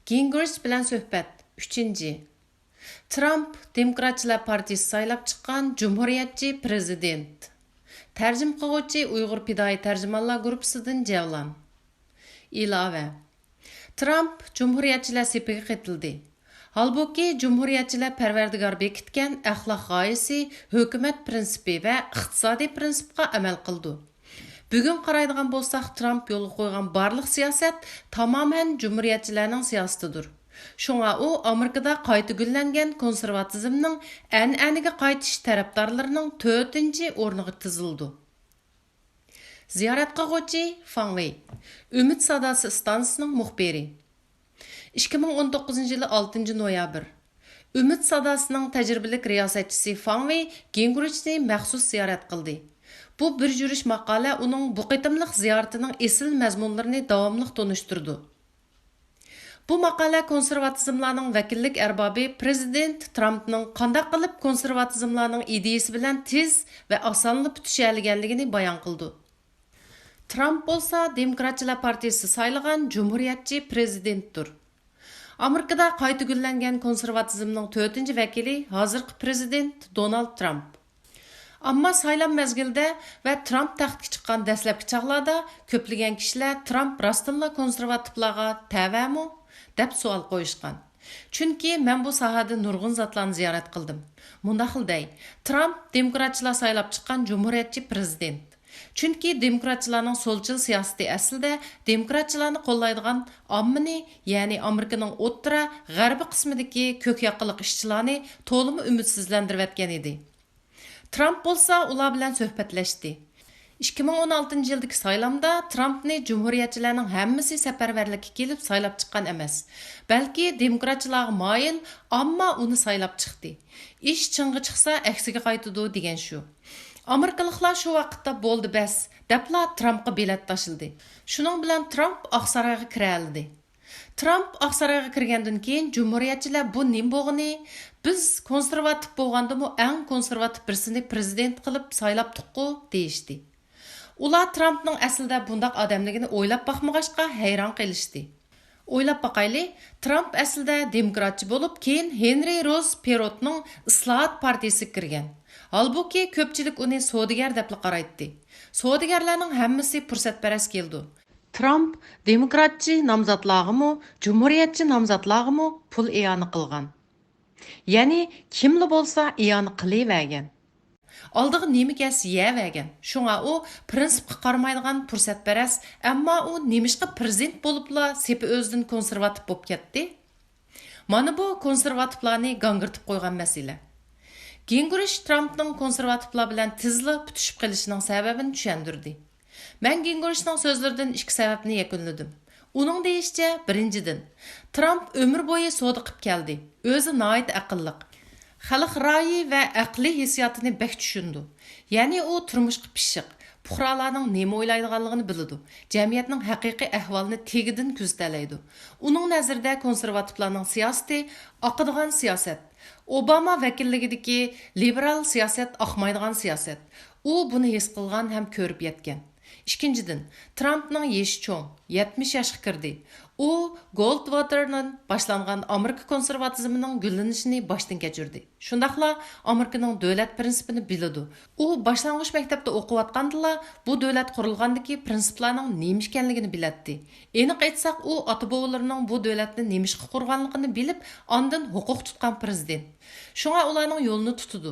Gingrich bilan suhbat 3. Trump Demokratchilar partiyasi saylab chiqqan Cumhuriyetçi prezident. Tərcüm qilguvchi Uyg'ur Pidoi tarjimonlar guruhidan Javlon. Ilova. Trump Cumhuriyetçilar sepiga qetildi. Halbuki Cumhuriyetçilar parvardigor bekitgan axloq g'oyasi, hukumat prinsipi va iqtisodiy prinsipga amal qildi. Bugun qaraydigan bo'lsak, Trump yo'lga qo'ygan barliq siyosat tamoman Cumhuriyetçilarning siyosatidir. Shunga u Amerikada qayta gullangan konservatizmning an'anaga qaytish tarafdorlarining 4-o'rniga tizildi. Ziyorat qilguvchi Fang Wei, Umid sadosi stansiyasining muxbiri. 2019 yılı 6 noyabr. Umid sadosining tajribalik riyosatchisi Fang Wei Gingrichni maxsus ziyorat qildi. Bu bir yurish maqola uning bu qitimliq ziyaratining esil mazmunlarini davomli tunishtirdi. Bu maqola konservatizmlarning vakillik arbobi prezident Trumpning qanday qilib konservatizmlarning ideyasi bilan tez va osonli tutishalganligini bayon qildi. Trump bo'lsa Demokratchilar partiyasi saylagan Cumhuriyetçi prezidentdir. Amerikada qayta gullangan konservatizmning 4-vakili hozirgi prezident Donald Trump. Ammo saylan mezgilda va Trump taxtga chiqqan dastlabki chaqlarda ko'plagan kishilar Trump rostilla konservativlarga tavamu deb savol qo'yishgan. Chunki men bu sohada nurg'un zotlarni ziyorat qildim. Mundaq qilday, Trump demokratchilar saylab chiqqan Cumhuriyetçi prezident. Chunki demokratchilarning so'lchil siyosati aslida demokratchilarni qo'llaydigan ommani, ya'ni Amerikaning o'rta g'arbiy qismidagi ko'k yoqiliq ishchilarni to'liq umidsizlantirib etgan edi. Trump bo'lsa ular bilan suhbatlashdi. 2016 yildagi saylamda Trumpni Cumhuriyetçilarning hammasi safarbarlikka kelib saylab chiqqan emas. Balki demokratchilarga moyil, ammo uni saylab chiqdi. Ish ching'i chiqsa aksiga qaytadi degan shu. Amerikaliklar shu vaqtda bo'ldi bas, debla Trumpga bilet tashildi. Shuning bilan Trump Oqsaroyga kira oldi. Trump Oqsaroyga kirgandan keyin Cumhuriyetçilar bu nim bo'g'ini, biz konservativ bo'lgandimi eng konservativ birisini prezident qilib saylabdiq-ku deyishdi. Ular Trumpning aslida bundaq odamligini o'ylab boqmag'achqa hayron qilishdi. O'ylab boqayli, Trump aslida demokratchi bo'lib, keyin Henry Ross Perotning Islohot partiyasiga kirgan. Halbuki ko'pchilik uni savdogar deb qaraydi. Savdogarlarning hammasi fursatparast keldi. Trump demokratchi nomzodlarga, Cumhuriyetçi nomzodlarga pul iyoni qilgan. Ya'ni kimli bo'lsa iyoni qilavergan. Oldiga nima kelsa yeyavergan. Shunga u prinsipga qaramaydigan fursatparast, ammo u nemishqa prezident bo'libla sepi o'zidan konservativ bo'lib ketdi. Mana bu konservativlarni gangirtib qo'ygan masala. Gingrich Trumpning konservativlar bilan tezli tutishib qolishining sababini tushuntirdi. Men Gingrichning so'zlaridan ikki sababni yakunladim. Uning deyishicha, birinchidan, Trump umr bo'yi savdo qilib keldi. O'zi noit aqlliq. Xalq ra'yi va aqliy hissiyotini bek tushundi. Ya'ni u turmushga pishiq, puhralarning nima o'ylaydiganligini biladi. Jamiyatning haqiqiy ahvolini tegidan kuzatalaydi. Uning nazarida konservativlarning siyosati oqadigan siyosat. Obama vakilligidagi liberal siyosat oqmaydigan siyosat. U buni his qilgan ham ko'rib yetgan. Ikkinchidan, Trumpning yeshi cho'ng, 70 yoshga kirdi. U Goldwater'dan boshlangan Amerika konservatizmining gullanishini boshdan kechirdi. Shundaqla Amerikaning davlat prinsipini biladi. U boshlang'ich maktabda o'qiyotgandila bu davlat qurilgandagi prinsiplarning nima ekanligini biladi. Aniq aytsak, u ota-bobolarining bu davlatni nemishqa qurganligini bilib, ondan huquq tutgan prezident. Shunga ularning yo'lini tutadi.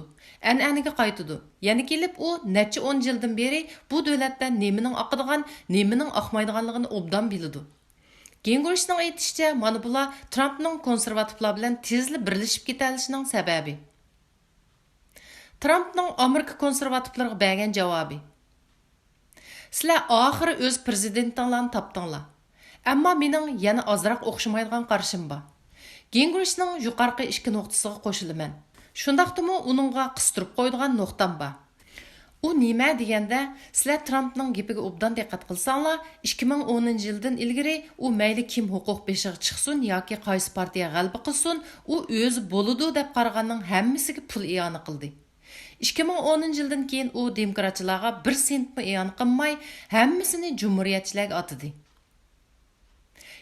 An'anaga qaytadi. Yana kelib u necha 10 yildan beri bu davlatda nemining oqadigan, nemining oqmaydiganligini obdan biladi. Gingrichning aytishicha, mana bular Trumpning konservativlar bilan tezli birlashib ketishining sababi. Trumpning Amerika konservativlariga bergan javobi. Sizlar oxiri o'z prezidentinglarni topdinglar. Ammo mening yana ozroq o'xshamaydigan qarashim bor. Gingrichning yuqorqi ikki nuqtasiga qo'shilaman. Shundaqdimi uningga qistirib qo'ydigan nuqtam bor. U nima deganda, sizlar Trumpning gapiga obdan diqqat qilsanglar, 2010 yildan ilgari u mayli kim huquq beshiga chiqsin yoki qaysi partiya g'alaba qilsin, u o'zi bo'ladi deb qaraganning hammasiga pul iyoni qildi. 2010 yildan keyin u demokratchilarga 1 sentmi iyoni qilmay, hammasini Cumhuriyetçilarga atadi.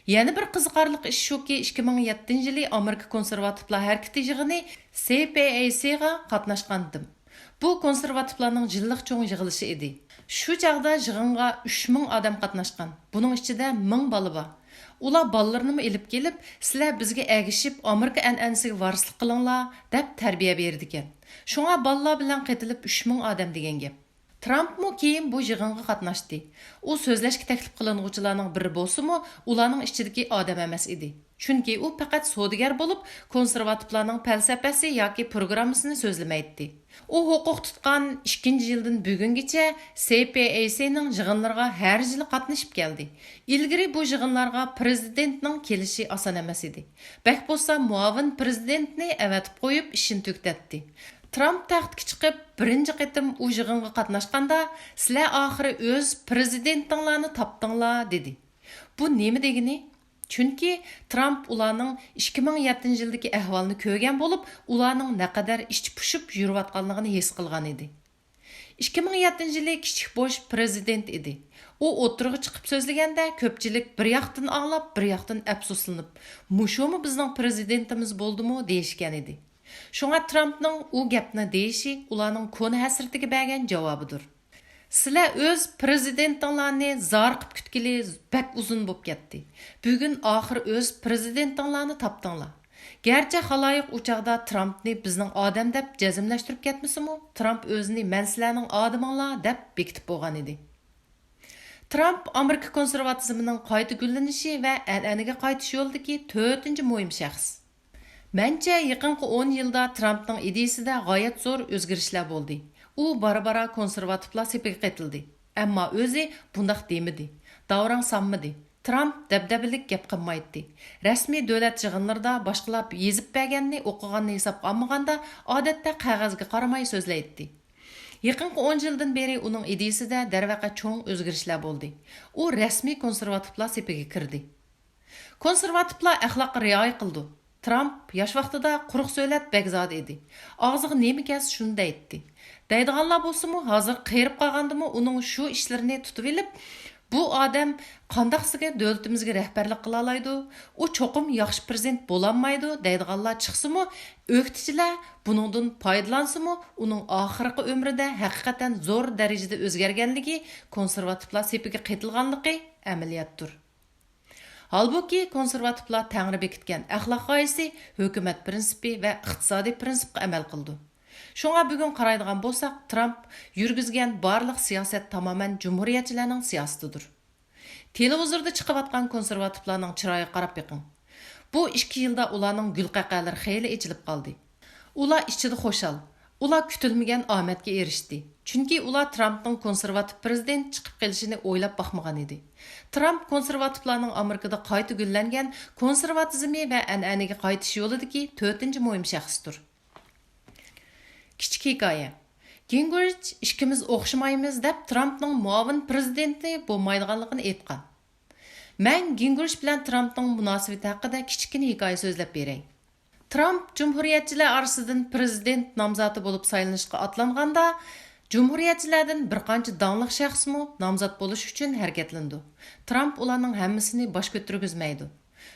Yana bir qiziqarli ish shuki, 2007-yili Amerika konservativlar harakati yig'ini CPAC-ga qatnashgandim. Bu konservativlarning yillik cho'ng yig'ilishi edi. Shu chaqda yig'inga 3000 odam qatnashgan. Buning ichida 1000 bola bor. Ular ballarını elib kelib, sizlar bizga әгішіп, Amerika an'anasiga varislik qilinglar deb tarbiya berdi ekan. Shunga ballar bilan qetilib 3000 odam degan gap. Trumpmu keyin bu yig'inga qatnashdi. U so'zlashga taklif qilinuvchilarning biri bo'lsa-mu, ularning ichidagi odam emas edi. Chunki u faqat savdogar bo'lib, konservativlarning falsafasi yoki programmasini so'zlamaydi. U huquq tutgan 2-yildan bugungacha CPAC-ning yig'inlariga har yili qatnashib keldi. Ilgari bu yig'inlarga prezidentning kelishi oson emas edi. Bak bo'lsa muavin prezidentni avatib qo'yib ishini tugatdi. Trump taxtga chiqib, birinchi qitim u yig'inga qatnashganda, "Sizlar oxiri o'z prezidentinglarni topdinglar" dedi. Bu nima degani? Chunki Trump ularning 2007-yildagi ahvolni ko'rgan bo'lib, ularning naqadar ichki pushib yurayotganligini his qilgan edi. 2007-yili kichik bosh prezident edi. U o'tirg'i chiqib so'zlaganda ko'pchilik bir yoqdan anglab, bir yoqdan afsuslanib, "Mushumi bizning prezidentimiz bo'ldimi?" deyishgan edi. Shunga Trumpning u gapni deyishi ularning ko'ni hasratiga bergan javobidir. Sizlar o'z prezidentinglarni zarqib kutgili bak uzun bo'lib ketdi. Bugun oxir o'z prezidentinglarni topdinglar. Gerçi xaloyiq u chaqda Trumpni bizning odam deb jazmlashtirib ketmasimi, Trump o'zini "Men sizlarning odaminglar" deb bekitib bo'lgan edi. Trump Amerika konservatizmining qayta gullanishi va an'anaga qaytish yo'lidagi 4-chi muhim shaxs. Mencha yaqinqi 10 yilda Trumpning ideyasida g'oyat zo'r o'zgarishlar bo'ldi. U bara-bara konservativlar sepiga qaytildi. Ammo o'zi bundaq demidi. Davron sanmadi. Trump dabdabilik gap qilmaydi. Rasmiy davlat yig'inlarida boshqalar yezib berganni o'qiganni hisob olmaganda odatda qog'ozga qaramay so'zlaydi. Yaqinqi 10 yildan beri uning ideyasida darvaqa cho'ng o'zgarishlar bo'ldi. U rasmiy konservativlar sepiga kirdi. Konservativlar axloqqa rioya qildi. Trump yosh vaqtida quruq so'ylab begzod edi. Og'ziga nima kelsa shuni deydi. Deydiganlar bo'lsa-mu, hozir qiyirib qolgandimi uning shu ishlarini tutib olib, bu odam qandaqsiga davlatimizga rahbarlik qila oladi, u cho'qim yaxshi prezident bo'la olmaydi deydiganlar chiqsa-mu, o'qituvchilar buningdan foydalansimi, uning oxirgi umrida haqiqatan zo'r darajada o'zgarganligi konservativlar sepiga qaytilganligi amaliyotdir. Halbuki konservativlar tangri bekitgan axloq g'oyasi hukumat prinsipi va iqtisodiy prinsipga amal qildi. Shunga bugun qaraydigan bo'lsak, Trump yurgizgan barliq siyosat tamoman jumhuriyatchilarning siyosatidir. Televizorda chiqayotgan konservativlarning chiroyiga qarab beqing. Bu 2 yilda ularning gulqaqalari xeyli ichilib qoldi. Ular ichida xo'shal. Ular kutilmagan omadga erishdi. Chunki ular Trumpning konservativ prezident chiqib kelishini o'ylab baxmagan edi. Trump konservativlarning Amerikada qayta gullangan konservatizmi va an'anaga qaytish yo'lidagi 4-chi muhim shaxsdir. Kichik hikoya. Gingrich ikkimiz o'xshamaymiz deb Trumpning muavin prezidenti bo'lmaydiganligini aytgan. Men Gingrich bilan Trumpning munosabati haqida kichkina hikoya so'zlab beray. Trump Cumhuriyetçiler arasından prezident namzatı bulup saylanışqa atlanganda, Cumhuriyetçilerden bir qancha danlıq şəxsmi namzat buluş üçün hərəkətlindi. Trump ularning hammasini bosh ko'targizmaydi.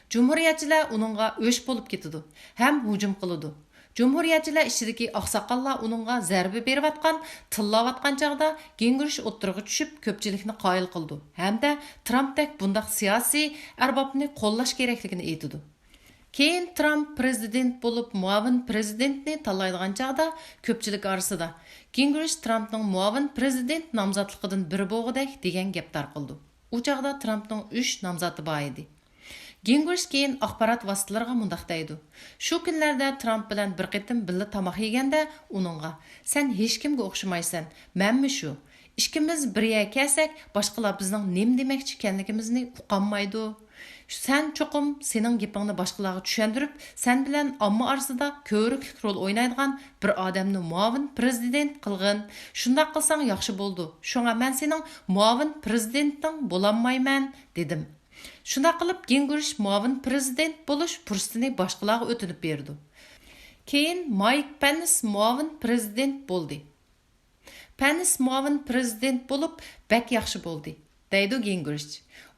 Cumhuriyetçiler uningga o'sh bo'lib ketidi, ham hujum qiladi. Cumhuriyetçiler ichidagi oqsoqollar uningga zarba berayotgan, tillayotgan chaqda Gingrich o'tirg'i tushib ko'pchilikni qoyil qildi. Hamda Trumpdek bundaq siyosiy arbobni qo'llash kerakligini aytdi. Keyin Trump prezident bo'lib muavin prezidentni tanlaydigan chaqda ko'pchilik orasida Gingrich Trumpning muavin prezident nomzodligidan biri bo'lg'idek degan gap tarqaldi. U chaqda Trumpning 3 nomzodi bor edi. Gingrich keyin axborot vositalariga mundaq deydi. Shu kunlarda Trump bilan bir qitim birga tomoq yeganda uningga "Sen hech kimga o'xshamaysan, menmi shu? Ikkimiz bir yerga kelsak, boshqalar bizning nima demoqchi ekanligimizni uqolmaydi. Sen çoqum senin gapingni boshqalarga tushuntirib, sen bilan omma orasida ko'riklik rol o'ynaydigan bir odamni muavin prezident qilgin. Shunday qilsang yaxshi bo'ldi. Shunga men sening muavin prezidenting bo'lolmayman dedim. Shunday qilib Gingrich muavin prezident bo'lish fursatini boshqalarga o'tinib berdi. Keyin Mike Pence muavin prezident bo'ldi. Pence muavin prezident bo'lib, bak yaxshi bo'ldi. deydi Gingrich.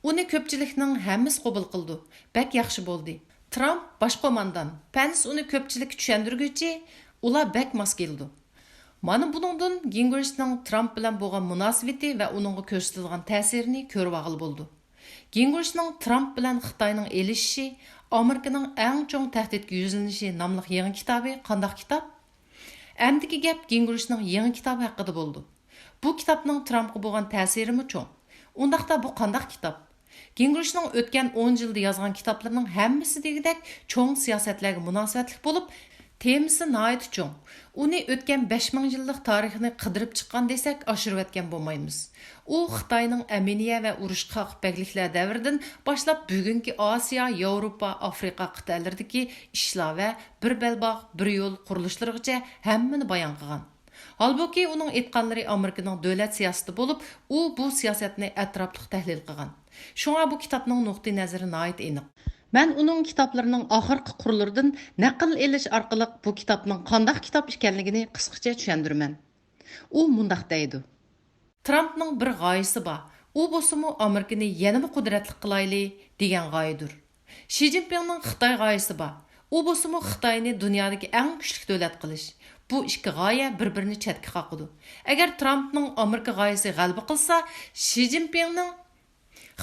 Uni ko'pchilikning hammasi qabul qildi. Bak yaxshi bo'ldi. Trump bosh qo'mondan Pence uni ko'pchilikka tushundirguchi, ular bak mos keldi. Mana buningdan Gingrichning Trump bilan bo'lgan munosabati va uningga ko'rsatilgan ta'sirini ko'rib olg'ili bo'ldi. Gingrichning Trump bilan Xitoyning elishishi, Amerikaning eng chong tahdidga yuzlanishi nomli yangi kitobi qanday kitob? Әмдікі gap Gingrichning yangi kitobi haqida bo'ldi. Bu kitobning Trumpga bo'lgan ta'sirimi cho'ng. Undaqda bu qandaq kitob? Gingrichning o'tgan 10 yilda yozgan kitoblarining hammasi degidek cho'ng siyosatlarga munosabatli bo'lib, temisi nihoyat cho'ng. Uni o'tgan 5000 yillik tarixini qidirib chiqqan desak, oshirib o'tgan bo'lmaymiz. U Xitoyning aminiya va urush qaqibakliklar davridan boshlab bugungi Osiyo, Yevropa, Afrika qit'alaridagi ishlar va bir belbog', bir yo'l qurilishlarigacha hammani bayon qilgan. Halbuki uning aytganlari Amerikaning davlat siyosati bo'lib, u bu siyosatni atrofli tahlil qilgan. Shunga bu kitobning nuqtai nazari nihoyat aniq. Mən onun kitablarının axırqı qurulurdan naql elish orqali bu kitobning qandaq kitob ekanligini qisqacha tushundirman. U mundaq deydi. Trumpning bir g'oyasi bor. U bo'lsa-mu Amerikani yanada qudratli qilayli degan g'oyadir. Xi Jinpingning Xitoy g'oyasi bor. U bo'lsa-mu Xitoyni dunyodagi eng kuchli davlat qilish. Bu ikki g'oya bir-birini chetga qoqidi. Agar Trumpning Amerika g'oyasi g'alaba qilsa, Xi Jinpingning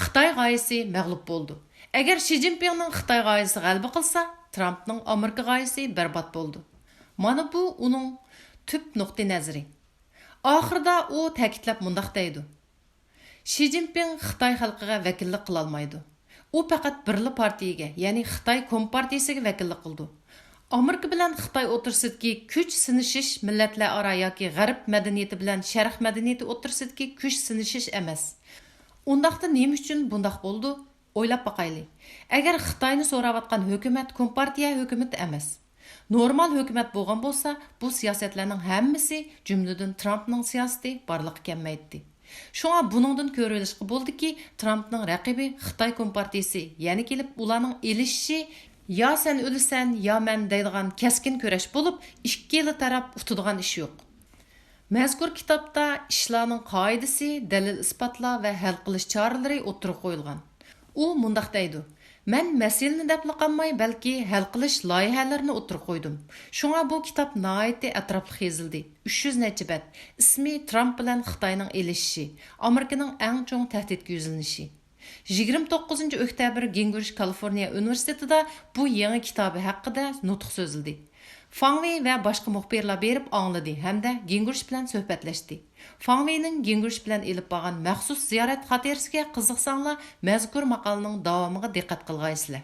Xitoy g'oyasi mag'lub bo'ldi. Agar Xi Jinpingning Xitoy g'oyasi g'alaba qilsa, Trumpning Amerika g'oyasi barbod bo'ldi. Mana bu uning tüp nuqtai nazari. Oxirida u ta'kidlab mundaq deydi. Xi Jinping Xitoy xalqiga vakillik qila olmaydi. U faqat birli partiyaga, ya'ni Xitoy Kompartiyasiga vakillik qildi. Amerika bilan Xitoy o'tirsidagi kuch sinishish millatlararo yoki g'arb madaniyati bilan sharq madaniyati o'tirsidagi kuch sinishish emas. Undaqda nima uchun bundaq bo'ldi? O'ylab boqaylik. Agar Xitoyni so'rayotgan hukumat kompartiya hukumati emas, normal hukumat bo'lgan bo'lsa, bu siyosatlarning hammasi, jumladan Trumpning siyosati barliqqa kelmaydi. Shunga buningdan ko'rilishqa bo'ldiki, Trumpning raqibi Xitoy kompartiyasi, ya'ni kelib ularning elishishi yo sen o'lsan, yo men deydigan keskin kurash bo'lib, ikkala taraf utadigan ish yo'q. Mazkur kitobda ishlarning qoidasi, dalil isbotlar va hal qilish choralari o'tirib qo'yilgan. U mundaq deydi. Men masalani deb qolmay, balki hal qilish loyihalarini o'tirib qo'ydim. Shunga bu kitob nihoyatda atrofli yozildi. 300 necha bet. Ismi Trump bilan Xitoyning elishishi, Amerikaning eng chong tahdidga yuzlanishi. 29 oktyabr Gingrich Kaliforniya universitetida bu yangi kitobi haqida nutq so'zildi. Fangwei va boshqa muxbirlar berib angladi hamda Gingrich bilan suhbatlashdi. Fangweining Gingrich bilan elib borgan maxsus ziyorat xotirasiga qiziqsanglar, mazkur maqolaning davomiga diqqat qilg'aysizlar.